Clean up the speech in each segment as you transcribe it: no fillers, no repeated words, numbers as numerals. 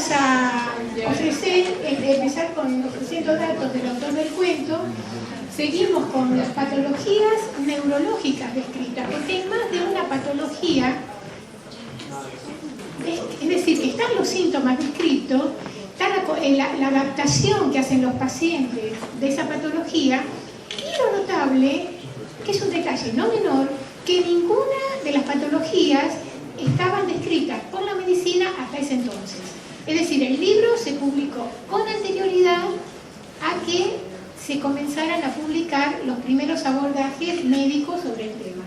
vamos a empezar ofreciendo datos del autor del cuento. Seguimos con las patologías neurológicas descritas, porque hay más de una patología, es decir, que están los síntomas descritos, está la adaptación que hacen los pacientes de esa patología, y lo notable, que es un detalle no menor, que ninguna de las patologías estaban descritas por la medicina hasta ese entonces. Es decir, el libro se publicó con anterioridad a que se comenzaran a publicar los primeros abordajes médicos sobre el tema.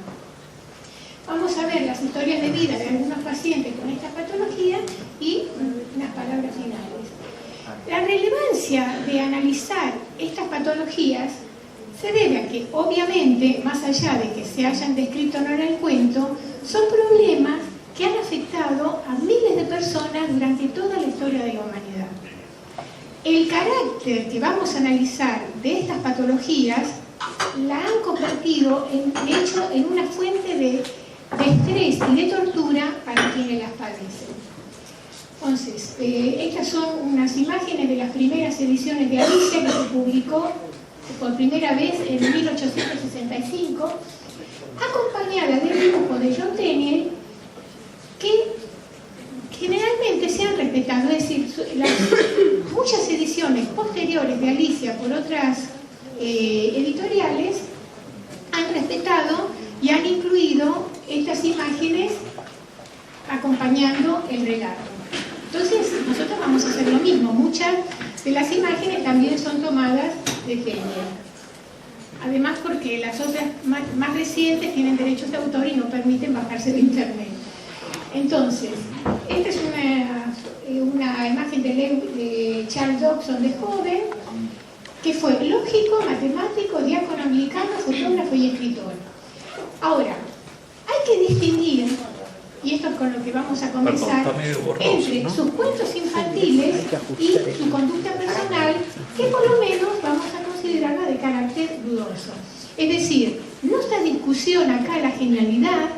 Vamos a ver las historias de vida de algunos pacientes con esta patología y unas palabras finales. La relevancia de analizar estas patologías se debe a que, obviamente, más allá de que se hayan descrito o no en el cuento, son problemas que han afectado a miles de personas durante toda la historia de la humanidad. El carácter que vamos a analizar de estas patologías la han convertido en una fuente de estrés y de tortura para quienes las padecen. Entonces, estas son unas imágenes de las primeras ediciones de Alicia que se publicó por primera vez en 1865, acompañada del dibujo de John Tenniel, que generalmente se han respetado, es decir, muchas ediciones posteriores de Alicia por otras editoriales han respetado y han incluido estas imágenes acompañando el relato. Entonces, nosotros vamos a hacer lo mismo. Muchas de las imágenes también son tomadas de Tenniel. Además, porque las otras más recientes tienen derechos de autor y no permiten bajarse de internet. Entonces, esta es una imagen de Charles Dodgson de joven, que fue lógico, matemático, diácono anglicano, fotógrafo y escritor. Ahora, hay que distinguir, y esto es con lo que vamos a comenzar, entre sus cuentos infantiles y su conducta personal, que por lo menos vamos a considerarla de carácter dudoso. Es decir, no está en discusión acá la genialidad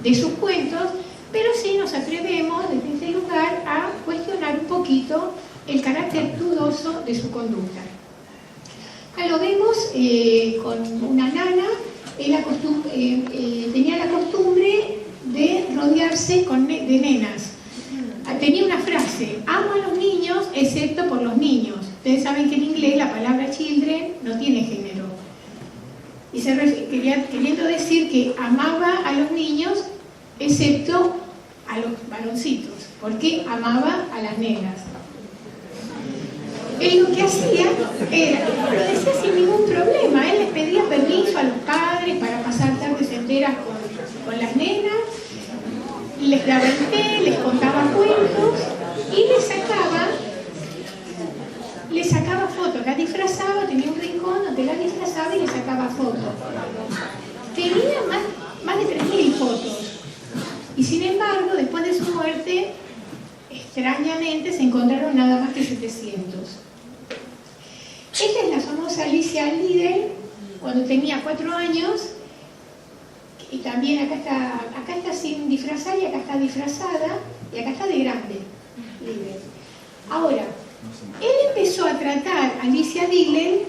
de sus cuentos, pero sí nos atrevemos desde este lugar a cuestionar un poquito el carácter dudoso de su conducta. Acá lo vemos con una nana. Tenía la costumbre de rodearse de nenas. Tenía una frase: amo a los niños excepto por los niños. Ustedes saben que en inglés la palabra children no tiene género. Y queriendo decir que amaba a los niños excepto a los varoncitos, porque amaba a las nenas. Él lo que hacía era, lo decía sin ningún problema, él les pedía permiso a los padres para pasar tardes enteras con las nenas, les daba el té, les contaba cuentos y les sacaba fotos, la disfrazaba, tenía un rincón donde la disfrazaba y le sacaba fotos. Tenía más de 3.000 fotos. Y sin embargo, después de su muerte, extrañamente se encontraron nada más que 700. Esta es la famosa Alicia Liddell, cuando tenía 4 años, y también acá está sin disfrazar, y acá está disfrazada, y acá está de grande, Liddell. Ahora, él empezó a tratar a Alicia Liddell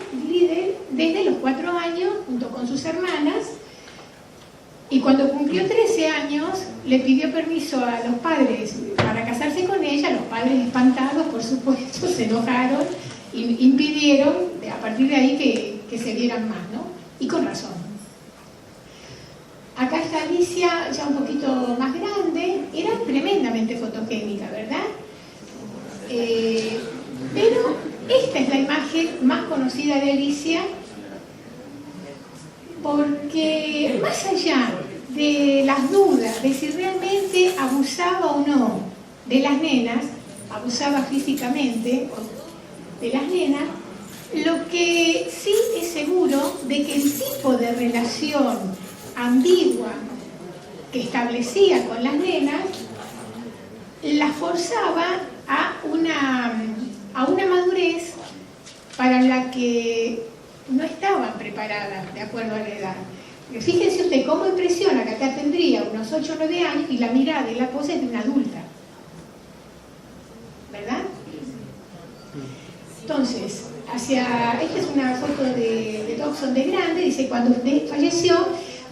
desde los 4 años, junto con sus hermanas, y cuando cumplió 13 años, le pidió permiso a los padres para casarse con ella. Los padres, espantados, por supuesto, se enojaron y impidieron, a partir de ahí, que se vieran más, ¿no? Y con razón. Acá está Alicia, ya un poquito más grande. Era tremendamente fotogénica, ¿verdad? Pero esta es la imagen más conocida de Alicia, porque más allá de las dudas de si realmente abusaba o no de las nenas, abusaba físicamente de las nenas, lo que sí es seguro de que el tipo de relación ambigua que establecía con las nenas las forzaba a una madurez para la que no estaban preparadas de acuerdo a la edad. Fíjense usted cómo impresiona que acá tendría unos 8 o 9 años y la mirada y la pose es de una adulta, ¿verdad? Entonces, esta es una foto de Dodgson de grande, dice cuando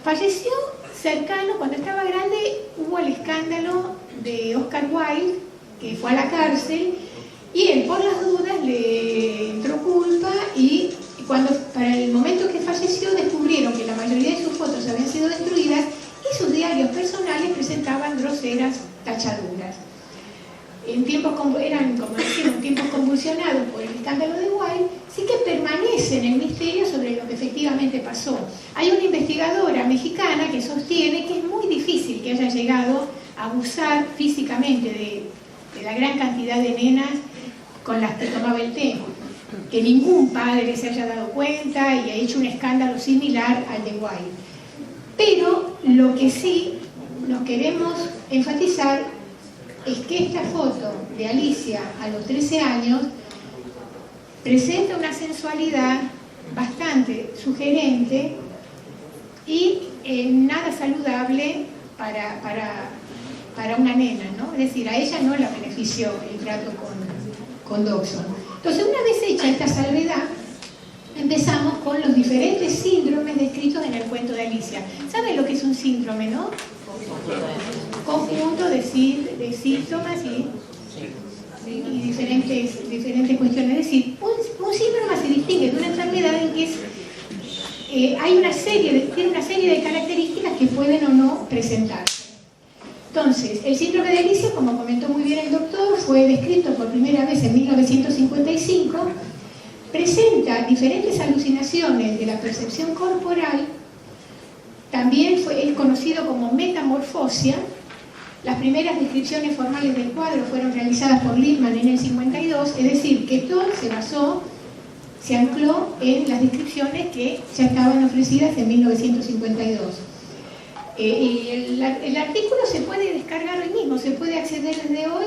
falleció cercano, cuando estaba grande hubo el escándalo de Oscar Wilde, que fue a la cárcel, y él por las dudas le entró culpa y para el momento que falleció descubrieron que la mayoría de sus fotos habían sido destruidas y sus diarios personales presentaban groseras tachaduras. Eran, como decimos, tiempos convulsionados por el escándalo de Wilde, sí que permanece en el misterio sobre lo que efectivamente pasó. Hay una investigadora mexicana que sostiene que es muy difícil que haya llegado a abusar físicamente de la gran cantidad de nenas con las que tomaba el té, que ningún padre se haya dado cuenta y ha hecho un escándalo similar al de Wilde. Pero lo que sí nos queremos enfatizar es que esta foto de Alicia a los 13 años presenta una sensualidad bastante sugerente y nada saludable para una nena, ¿no? Es decir, a ella no la benefició el trato con Dodgson. Entonces, una vez hecha esta salvedad, empezamos con los diferentes síndromes descritos en el cuento de Alicia. ¿Saben lo que es un síndrome, no? Conjunto de síntomas y diferentes cuestiones. Es decir, un síndrome se distingue de una enfermedad en que tiene una serie de características que pueden o no presentarse. Entonces, el síndrome de Alicia, como comentó muy bien el doctor, fue descrito por primera vez en 1955, presenta diferentes alucinaciones de la percepción corporal, también es conocido como metamorfosia. Las primeras descripciones formales del cuadro fueron realizadas por Lippmann en el 52, es decir, que Toll se ancló en las descripciones que ya estaban ofrecidas en 1952. El artículo se puede descargar hoy mismo, se puede acceder desde hoy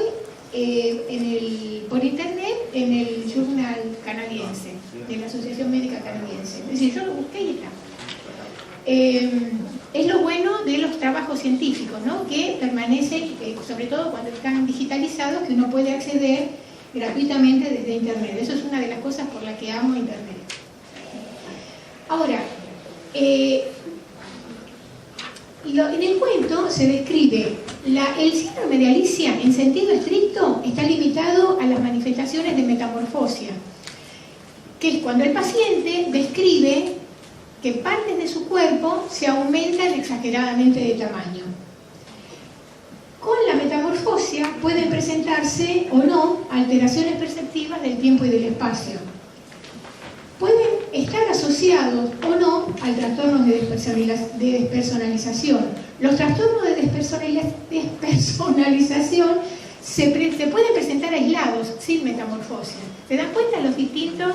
por internet en el Journal canadiense, de la Asociación Médica Canadiense. Es decir, yo lo busqué y está. Es lo bueno de los trabajos científicos, ¿no? Que permanecen, sobre todo cuando están digitalizados, que uno puede acceder gratuitamente desde internet. Eso es una de las cosas por las que amo internet. Ahora, en el cuento se describe el síndrome de Alicia en sentido estricto está limitado a las manifestaciones de metamorfosia, que es cuando el paciente describe que partes de su cuerpo se aumentan exageradamente de tamaño. Con la metamorfosia pueden presentarse o no alteraciones perceptivas del tiempo y del espacio. Pueden estar asociados o no al trastorno de despersonalización. Los trastornos de despersonalización se pueden presentar aislados, sin metamorfosia. ¿Se dan cuenta los distintos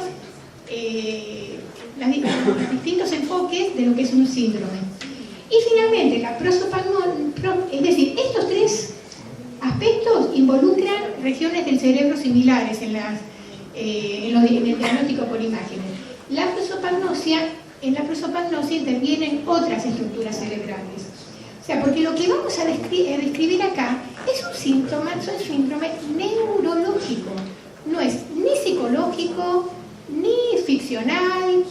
enfoques de lo que es un síndrome? Y finalmente, la prosopagnosia, es decir, estos tres aspectos involucran regiones del cerebro similares en el diagnóstico por imágenes. En la prosopagnosia intervienen otras estructuras cerebrales. O sea, porque lo que vamos a describir acá es un síndrome neurológico. No es ni psicológico, ni ficcional,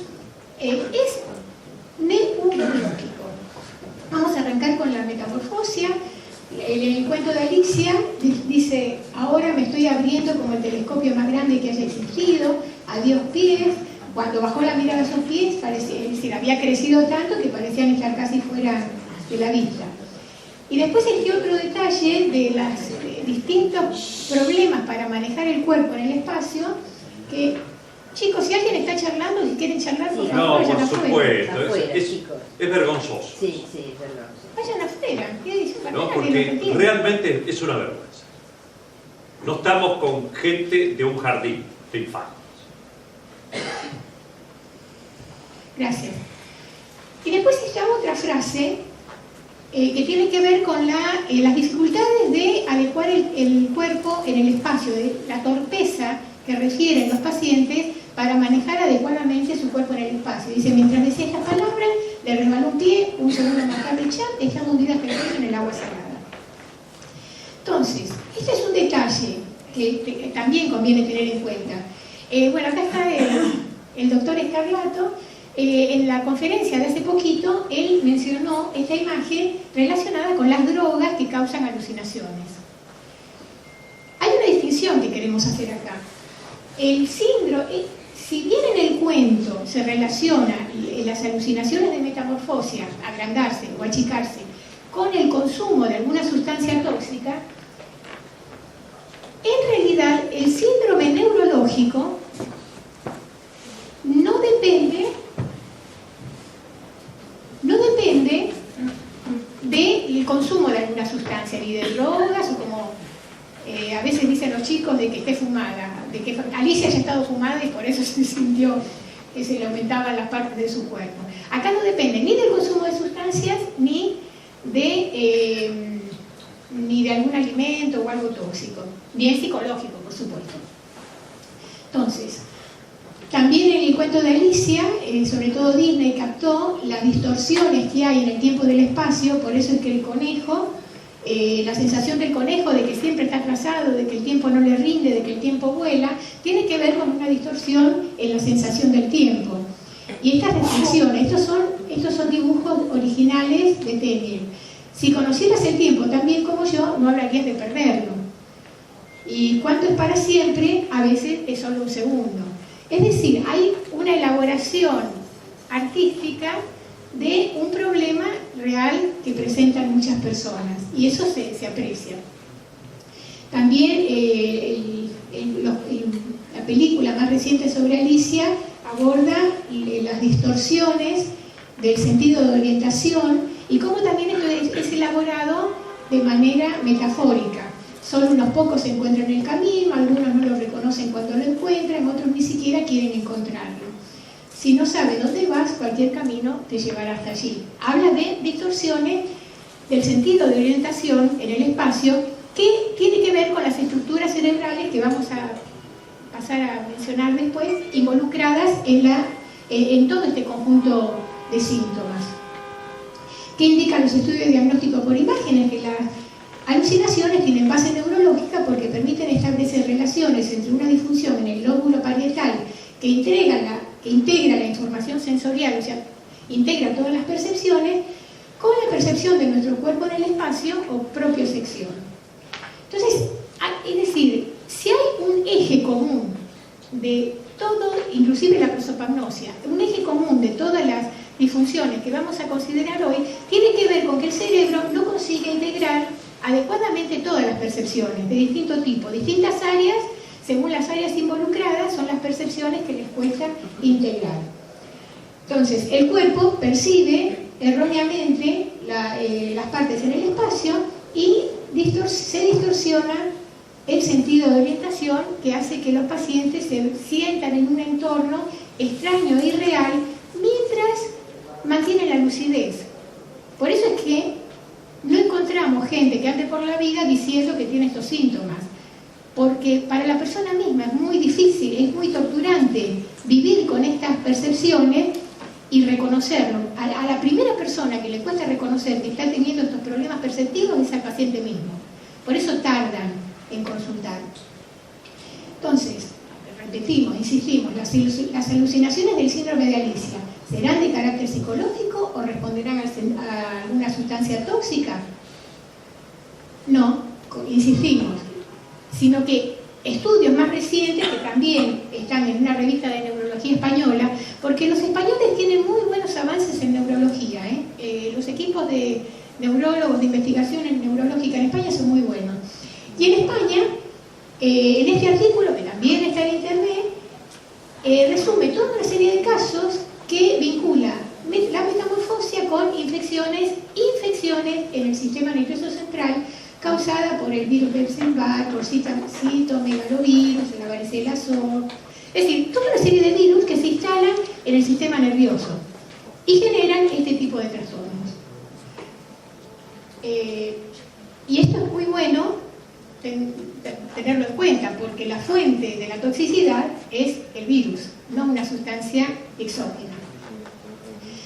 es neurológico. Vamos a arrancar con la metamorfosia. El cuento de Alicia dice: ahora me estoy abriendo como el telescopio más grande que haya existido, adiós pies. Cuando bajó la mirada a sus pies, es decir, había crecido tanto que parecían estar casi fuera de la vista. Y después este otro detalle de los distintos problemas para manejar el cuerpo en el espacio, que, chicos, si alguien está charlando, si quieren charlar, por favor, vayan afuera. Es vergonzoso. Sí, es vergonzoso. Vayan afuera. No, porque realmente es una vergüenza. No estamos con gente de un jardín de infantes. Gracias. Y después está otra frase que tiene que ver con las dificultades de adecuar el cuerpo en el espacio, de la torpeza que refieren los pacientes para manejar adecuadamente su cuerpo en el espacio. Dice: mientras decía estas palabras, le resbaló un pie, un segundo más tarde dejando hundidas pelotas en el agua salada. Entonces, este es un detalle que también conviene tener en cuenta. Bueno, acá está el doctor Scarlato. En la conferencia de hace poquito, él mencionó esta imagen relacionada con las drogas que causan alucinaciones. Hay una distinción que queremos hacer acá. El síndrome, si bien en el cuento se relaciona las alucinaciones de metamorfosia, agrandarse o achicarse, con el consumo de alguna sustancia tóxica, en realidad el síndrome neurológico no depende del consumo de alguna sustancia, ni de drogas, o como a veces dicen los chicos, de que esté fumada, de que Alicia haya estado fumada y por eso se sintió que se le aumentaban las partes de su cuerpo. Acá no depende ni del consumo de sustancias, ni de algún alimento o algo tóxico, ni es psicológico, por supuesto. Entonces, también en el cuento de Alicia, sobre todo Disney captó las distorsiones que hay en el tiempo y del espacio, por eso es que el conejo, la sensación del conejo de que siempre está atrasado, de que el tiempo no le rinde, de que el tiempo vuela, tiene que ver con una distorsión en la sensación del tiempo. Y estas restricciones, estos son dibujos originales de Tenniel. Si conocieras el tiempo tan bien como yo, no hablarías de perderlo. Y cuánto es para siempre, a veces es solo un segundo. Es decir, hay una elaboración artística de un problema real que presentan muchas personas, y eso se aprecia. También la película más reciente sobre Alicia aborda las distorsiones del sentido de orientación y cómo también esto es elaborado de manera metafórica. Solo unos pocos se encuentran en el camino, algunos no lo reconocen cuando lo encuentran, otros ni siquiera quieren encontrarlo. Si no sabes dónde vas, cualquier camino te llevará hasta allí. Habla de distorsiones del sentido de orientación en el espacio que tiene que ver con las estructuras cerebrales que vamos a pasar a mencionar después, involucradas en todo este conjunto de síntomas. ¿Qué indican los estudios de diagnóstico por imágenes? Que las alucinaciones tienen base neurológica porque permiten establecer relaciones entre una disfunción en el lóbulo parietal que integra la información sensorial, o sea, integra todas las percepciones, con la percepción de nuestro cuerpo en el espacio o propiocepción. Entonces, es decir, si hay un eje común de todo, inclusive la prosopagnosia, un eje común de todas las disfunciones que vamos a considerar hoy, tiene que ver con que el cerebro no consigue integrar adecuadamente todas las percepciones de distinto tipo, distintas áreas. Según las áreas involucradas, son las percepciones que les cuesta integrar. Entonces, el cuerpo percibe erróneamente las partes en el espacio y se distorsiona el sentido de orientación, que hace que los pacientes se sientan en un entorno extraño e irreal mientras mantienen la lucidez. Por eso es que no encontramos gente que ande por la vida diciendo que tiene estos síntomas. Porque para la persona misma es muy difícil, es muy torturante vivir con estas percepciones y reconocerlo. A la primera persona que le cuesta reconocer que está teniendo estos problemas perceptivos es al paciente mismo. Por eso tardan en consultar. Entonces, repetimos, insistimos, las alucinaciones del síndrome de Alicia, ¿serán de carácter psicológico o responderán a alguna sustancia tóxica? No, insistimos. Sino que estudios más recientes, que también están en una revista de neurología española, porque los españoles tienen muy buenos avances en neurología, los equipos de neurólogos de investigación en neurológica en España son muy buenos. Y en España, en este artículo, que también está en internet, resume toda una serie de casos que vincula la metamorfosia con infecciones en el sistema nervioso central, causada por el virus Epstein-Barr, por citomegalovirus, la varicela zoster, es decir, toda una serie de virus que se instalan en el sistema nervioso y generan este tipo de trastornos. Y esto es muy bueno tenerlo en cuenta, porque la fuente de la toxicidad es el virus, no una sustancia exógena.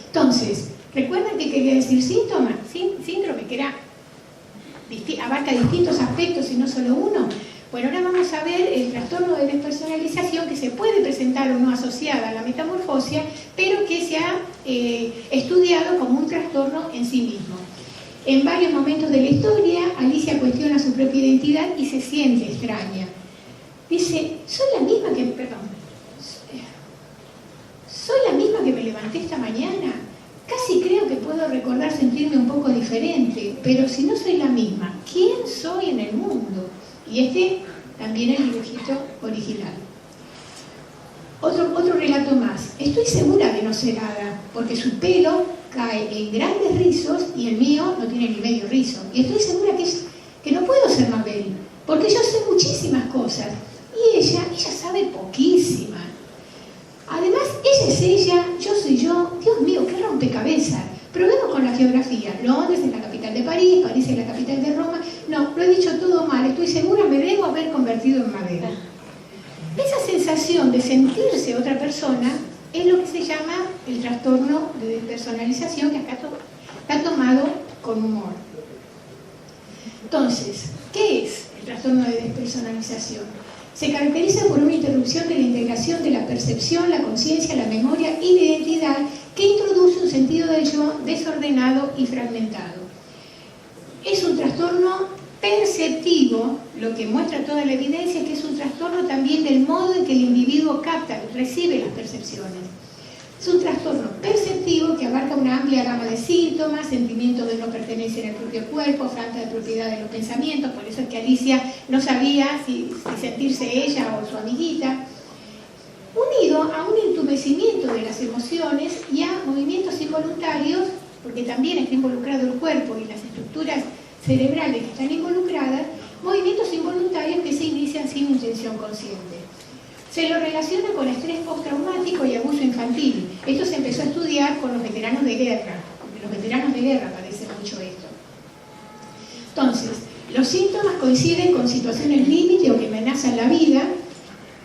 Entonces, ¿recuerdan que quería decir síndrome? Que abarca distintos aspectos y no solo uno. Bueno, ahora vamos a ver el trastorno de despersonalización que se puede presentar o no asociada a la metamorfosia, pero que se ha estudiado como un trastorno en sí mismo. En varios momentos de la historia, Alicia cuestiona su propia identidad y se siente extraña. Dice, soy la misma que me levanté esta mañana. Casi creo que puedo recordar sentirme un poco diferente, pero si no soy la misma, ¿quién soy en el mundo? Y este también es el dibujito original. Otro relato más. Estoy segura de no ser Ada, porque su pelo cae en grandes rizos y el mío no tiene ni medio rizo. Y estoy segura que no puedo ser Mabel, porque yo sé muchísimas cosas y ella sabe poquísimas. Además, ella es ella, yo soy yo. Dios mío, qué rompecabezas. Probemos con la geografía. Londres es la capital de París, París es la capital de Roma. No, lo he dicho todo mal. Estoy segura, me debo haber convertido en Mabel. Esa sensación de sentirse otra persona es lo que se llama el trastorno de despersonalización, que acá está tomado con humor. Entonces, ¿qué es el trastorno de despersonalización? Se caracteriza por una interrupción de la integración de la percepción, la conciencia, la memoria y la identidad, que introduce un sentido del yo desordenado y fragmentado. Es un trastorno perceptivo, lo que muestra toda la evidencia, que es un trastorno también del modo en que el individuo capta, recibe las percepciones. Es un trastorno perceptivo que abarca una amplia gama de síntomas, sentimientos de no pertenecer al propio cuerpo, falta de propiedad de los pensamientos, por eso es que Alicia no sabía si sentirse ella o su amiguita, unido a un entumecimiento de las emociones y a movimientos involuntarios, porque también está involucrado el cuerpo y las estructuras cerebrales que están involucradas, movimientos involuntarios que se inician sin intención consciente. Se lo relaciona con estrés postraumático y abuso infantil. Esto se empezó a estudiar con los veteranos de guerra. Los veteranos de guerra padecen mucho esto. Entonces, los síntomas coinciden con situaciones límite o que amenazan la vida.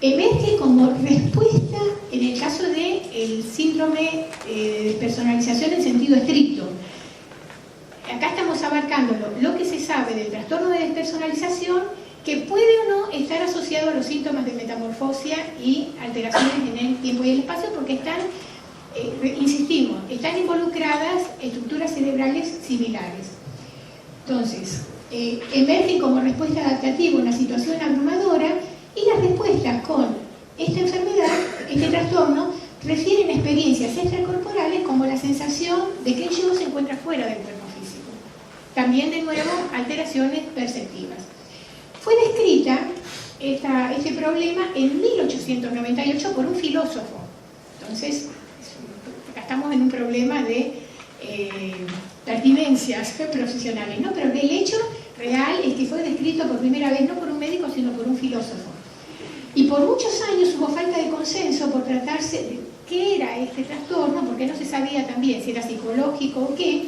Emerge como respuesta en el caso del síndrome de despersonalización en sentido estricto. Acá estamos abarcando lo que se sabe del trastorno de despersonalización, que puede o no estar asociado a los síntomas de metamorfosia y alteraciones en el tiempo y el espacio, porque están, insistimos, están involucradas estructuras cerebrales similares. Entonces, emergen como respuesta adaptativa a una situación abrumadora, y las respuestas con esta enfermedad, este trastorno, refieren a experiencias extracorporales como la sensación de que el yo se encuentra fuera del cuerpo físico. También, de nuevo, alteraciones perceptivas. Fue descrita este problema en 1898 por un filósofo. Entonces, acá estamos en un problema de pertinencias profesionales, ¿no? Pero el hecho real es que fue descrito por primera vez no por un médico, sino por un filósofo. Y por muchos años hubo falta de consenso por tratarse de qué era este trastorno, porque no se sabía también si era psicológico o qué,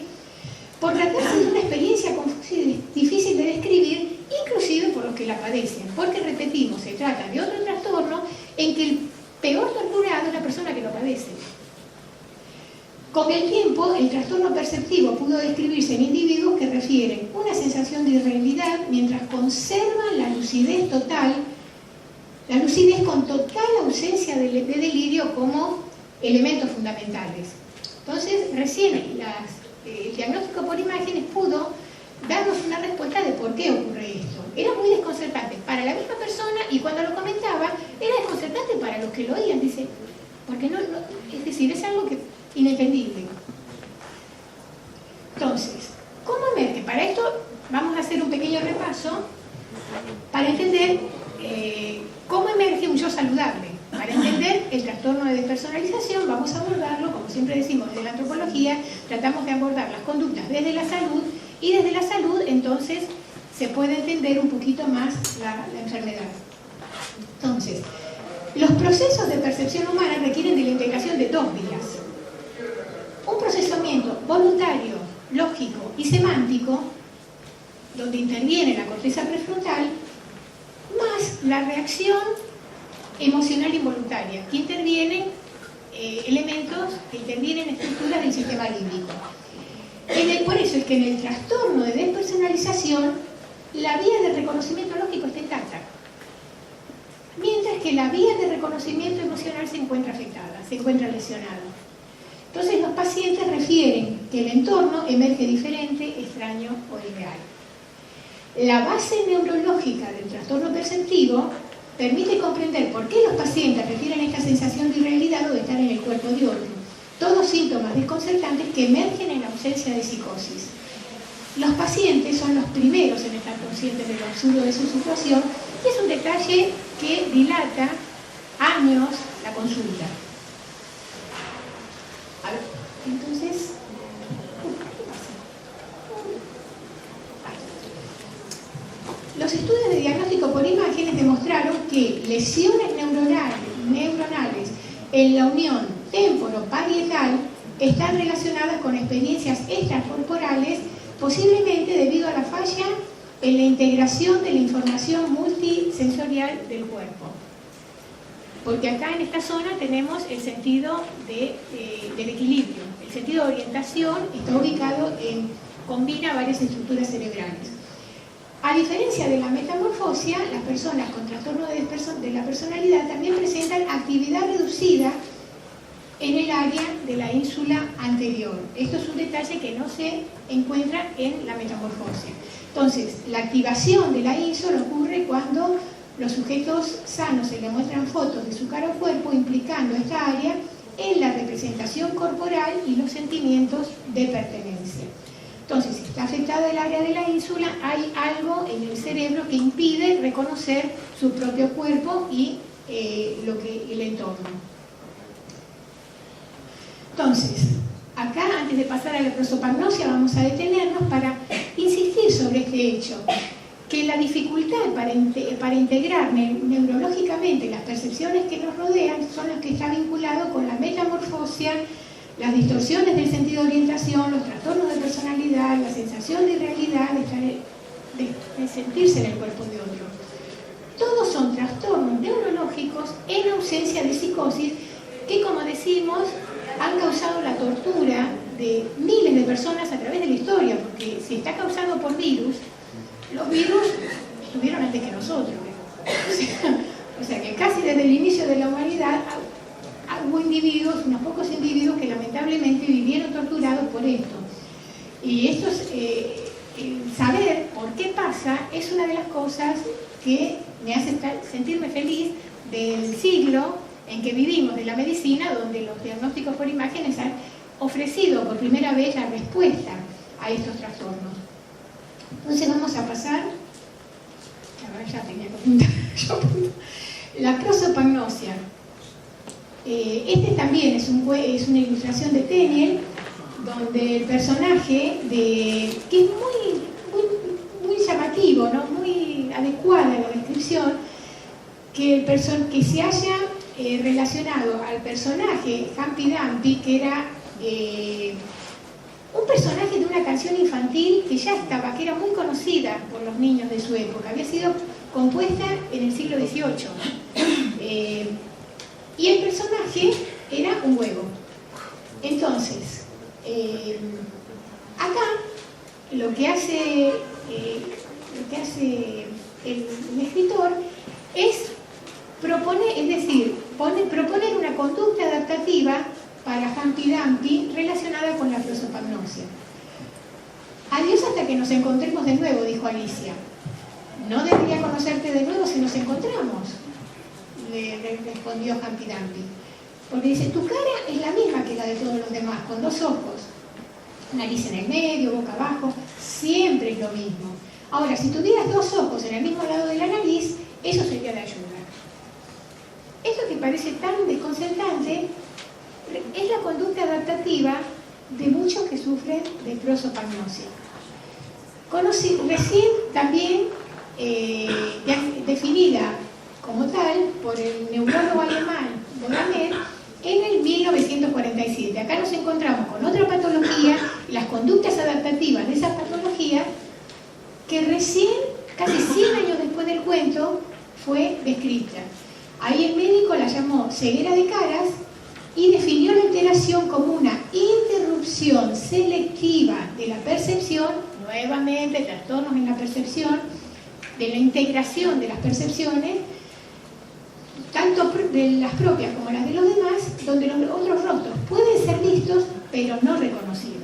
por tratarse de una experiencia confusa y difícil de describir, inclusive por los que la padecen, porque, repetimos, se trata de otro trastorno en que el peor torturado es la persona que lo padece. Con el tiempo, el trastorno perceptivo pudo describirse en individuos que refieren una sensación de irrealidad mientras conservan la lucidez total, la lucidez con total ausencia de delirio como elementos fundamentales. Entonces, recién el diagnóstico por imágenes pudo darnos una respuesta de por qué ocurre esto. Era muy desconcertante para la misma persona, y cuando lo comentaba, era desconcertante para los que lo oían. Dice, porque no, es decir, es algo que inentendible. Entonces, ¿cómo emerge? Para esto vamos a hacer un pequeño repaso para entender cómo emerge un yo saludable. Para entender el trastorno de despersonalización, vamos a abordarlo, como siempre decimos, desde la antropología. Tratamos de abordar las conductas desde la salud, y desde la salud entonces se puede entender un poquito más la enfermedad. Entonces, los procesos de percepción humana requieren de la integración de dos vías: un procesamiento voluntario, lógico y semántico, donde interviene la corteza prefrontal, más la reacción emocional involuntaria, que intervienen elementos, que intervienen estructuras del sistema límbico. Por eso es que en el trastorno de despersonalización la vía de reconocimiento lógico está intacta. que la vía de reconocimiento emocional se encuentra afectada, se encuentra lesionada. Entonces los pacientes refieren que el entorno emerge diferente, extraño o irreal. La base neurológica del trastorno perceptivo permite comprender por qué los pacientes refieren esta sensación de irrealidad o de estar en el cuerpo de otro. Todos síntomas desconcertantes que emergen en ausencia de psicosis. Los pacientes son los primeros en estar conscientes de lo absurdo de su situación y es un detalle que dilata años la consulta. A ver, entonces, ¿qué pasa? Los estudios de diagnóstico por imágenes demostraron que lesiones neuronales en la unión temporoparietal están relacionadas con experiencias extracorporales, posiblemente debido a la falla en la integración de la información multisensorial del cuerpo. Porque acá en esta zona tenemos el sentido del equilibrio. El sentido de orientación está ubicado combina varias estructuras cerebrales. A diferencia de la metamorfosia, las personas con trastorno de la personalidad también presentan actividad reducida en el área de la ínsula anterior. Esto es un detalle que no se encuentra en la metamorfosia. Entonces, la activación de la ínsula ocurre cuando los sujetos sanos se le muestran fotos de su cara o cuerpo implicando esta área en la representación corporal y los sentimientos de pertenencia. Entonces, si está afectada el área de la ínsula, hay algo en el cerebro que impide reconocer su propio cuerpo y el entorno. Entonces, acá, antes de pasar a la prosopagnosia, vamos a detenernos para insistir sobre este hecho, que la dificultad para integrar neurológicamente las percepciones que nos rodean son las que está vinculado con la metamorfosia, las distorsiones del sentido de orientación, los trastornos de personalidad, la sensación de irrealidad, de sentirse en el cuerpo de otro. Todos son trastornos neurológicos en ausencia de psicosis que, como decimos, han causado la tortura de miles de personas a través de la historia, porque si está causado por virus, los virus estuvieron antes que nosotros. O sea que casi desde el inicio de la humanidad hubo individuos, unos pocos individuos que lamentablemente vivieron torturados por esto. Y esto es, saber por qué pasa es una de las cosas que me hace sentirme feliz del siglo en que vivimos, de la medicina, donde los diagnósticos por imágenes han ofrecido por primera vez la respuesta a estos trastornos. Entonces vamos a pasar, ya tenía que apuntar, la prosopagnosia. Este también es una ilustración de Tenniel, donde el personaje, que es muy llamativo, ¿no? Muy adecuada la descripción, que se haya relacionado al personaje Humpty Dumpty, que era un personaje de una canción infantil que ya estaba, que era muy conocida por los niños de su época, había sido compuesta en el siglo XVIII. Y el personaje era un huevo. Entonces, acá lo que hace el escritor es proponer una conducta adaptativa para Humpty Dumpty relacionada con la prosopagnosia. Adiós hasta que nos encontremos de nuevo, dijo Alicia. No debería conocerte de nuevo si nos encontramos, le respondió Humpty Dumpty. Porque dice, tu cara es la misma que la de todos los demás, con dos ojos. Nariz en el medio, boca abajo, siempre es lo mismo. Ahora, si tuvieras dos ojos en el mismo lado de la nariz, eso sería de ayuda. Esto que parece tan desconcertante es la conducta adaptativa de muchos que sufren de prosopagnosia. Recién también definida como tal por el neurólogo alemán Bodamer en el 1947. Acá nos encontramos con otra patología y las conductas adaptativas de esa patología que recién, casi 100 años después del cuento, fue descrita. Ahí el médico la llamó ceguera de caras y definió la alteración como una interrupción selectiva de la percepción, nuevamente trastornos en la percepción, de la integración de las percepciones, tanto de las propias como las de los demás, donde los otros rostros pueden ser vistos, pero no reconocidos.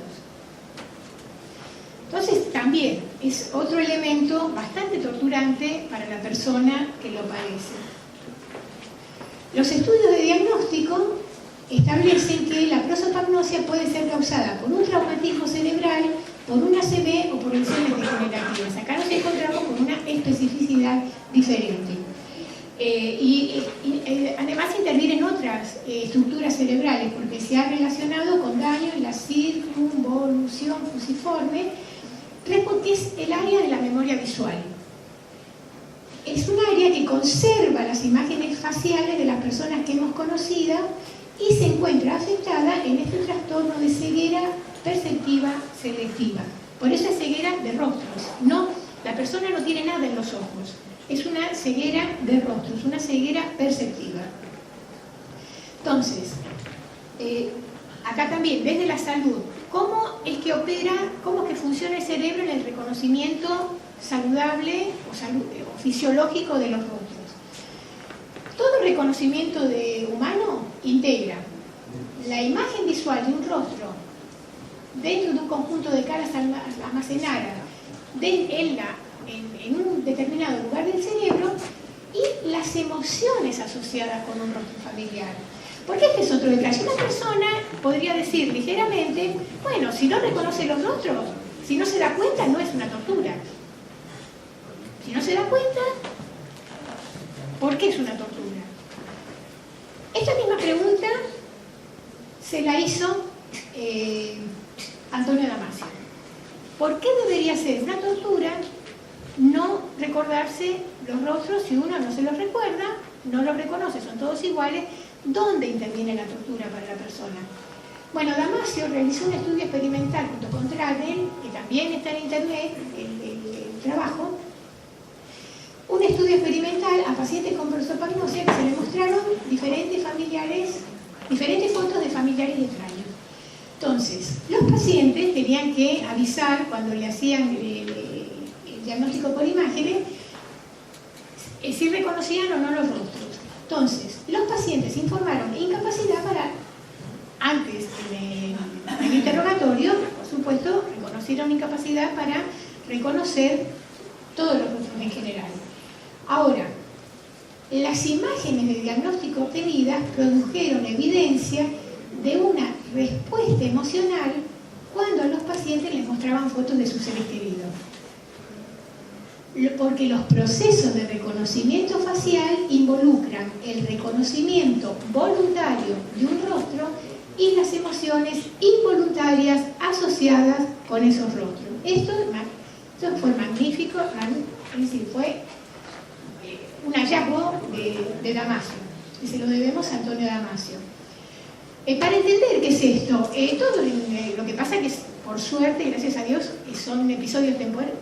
Entonces, también es otro elemento bastante torturante para la persona que lo padece. Los estudios de diagnóstico establecen que la prosopagnosia puede ser causada por un traumatismo cerebral, por una ACV o por lesiones degenerativas. Acá nos encontramos con una especificidad diferente. Además intervienen otras estructuras cerebrales, porque se ha relacionado con daño en la circunvolución fusiforme, que es el área de la memoria visual. Es un área que conserva las imágenes faciales de las personas que hemos conocido y se encuentra afectada en este trastorno de ceguera perceptiva selectiva. Por eso es ceguera de rostros. No, la persona no tiene nada en los ojos. Es una ceguera de rostros, una ceguera perceptiva. Entonces, acá también, desde la salud, ¿cómo es que opera, cómo es que funciona el cerebro en el reconocimiento saludable o fisiológico de los rostros? Todo reconocimiento humano integra la imagen visual de un rostro dentro de un conjunto de caras almacenadas en un determinado lugar del cerebro y las emociones asociadas con un rostro familiar. Porque este es otro detalle. Una persona podría decir ligeramente, bueno, si no reconoce los rostros, si no se da cuenta, no es una tortura. Si no se da cuenta, ¿por qué es una tortura? Esta misma pregunta se la hizo Antonio Damasio. ¿Por qué debería ser una tortura no recordarse los rostros si uno no se los recuerda, no los reconoce, son todos iguales? ¿Dónde interviene la tortura para la persona? Bueno, Damasio realizó un estudio experimental junto con Tradel, que también está en internet, el trabajo, un estudio experimental a pacientes con prosopagnosia que se le mostraron diferentes fotos de familiares extraños. Entonces, los pacientes tenían que avisar cuando le hacían el diagnóstico por imágenes si reconocían o no los rostros. Entonces, los pacientes informaron incapacidad para, antes del interrogatorio, por supuesto, reconocieron incapacidad para reconocer todos los rostros en general. Ahora, las imágenes de diagnóstico obtenidas produjeron evidencia de una respuesta emocional cuando a los pacientes les mostraban fotos de sus seres queridos. Porque los procesos de reconocimiento facial involucran el reconocimiento voluntario de un rostro y las emociones involuntarias asociadas con esos rostros. Esto fue magnífico, es decir, fue un hallazgo de Damasio, y se lo debemos a Antonio Damasio. Para entender qué es esto, todo lo que pasa es que, por suerte, gracias a Dios, son episodios temporales,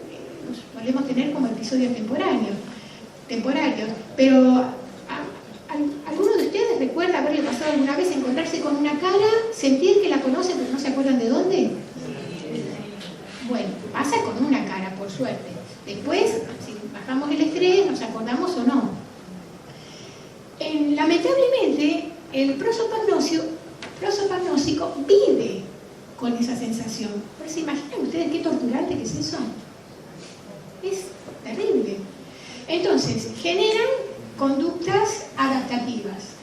solemos tener como episodios temporáneos, pero ¿alguno de ustedes recuerda haberle pasado alguna vez encontrarse con una cara, sentir que la conocen pero no se acuerdan de dónde? Bueno, pasa con una cara, por suerte. Después, si bajamos el estrés, nos acordamos o no. Lamentablemente, el prosopagnósico vive con esa sensación. Pero ¿se imaginan ustedes qué torturante que es eso? Es terrible. Entonces, generan conductas adaptativas.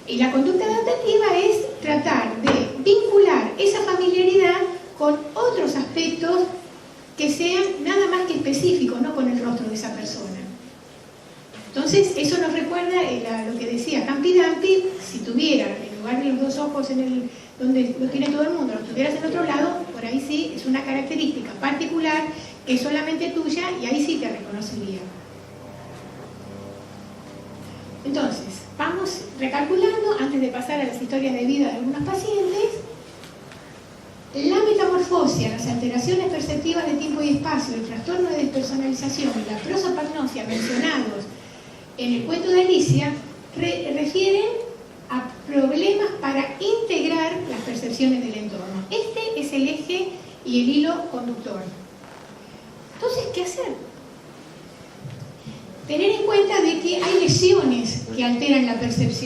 Y la conducta adaptativa es tratar de vincular esa familiaridad con otros aspectos que sean nada más que específicos, no con el rostro de esa persona. Entonces, eso nos recuerda lo que decía Humpty Dumpty: si tuviera, en lugar de los dos ojos donde lo tiene todo el mundo, los tuvieras en otro lado, por ahí sí es una característica particular que es solamente tuya y ahí sí te reconocería. Entonces, vamos recalculando antes de pasar a las historias de vida de algunos pacientes. La metamorfosia, las alteraciones perceptivas de tiempo y espacio, el trastorno de despersonalización y la prosopagnosia mencionados en el cuento de Alicia refieren a problemas para integrar las percepciones del entorno. Este es el eje y el hilo conductor. Entonces, ¿qué hacer? tener en cuenta de que hay lesiones que alteran la percepción.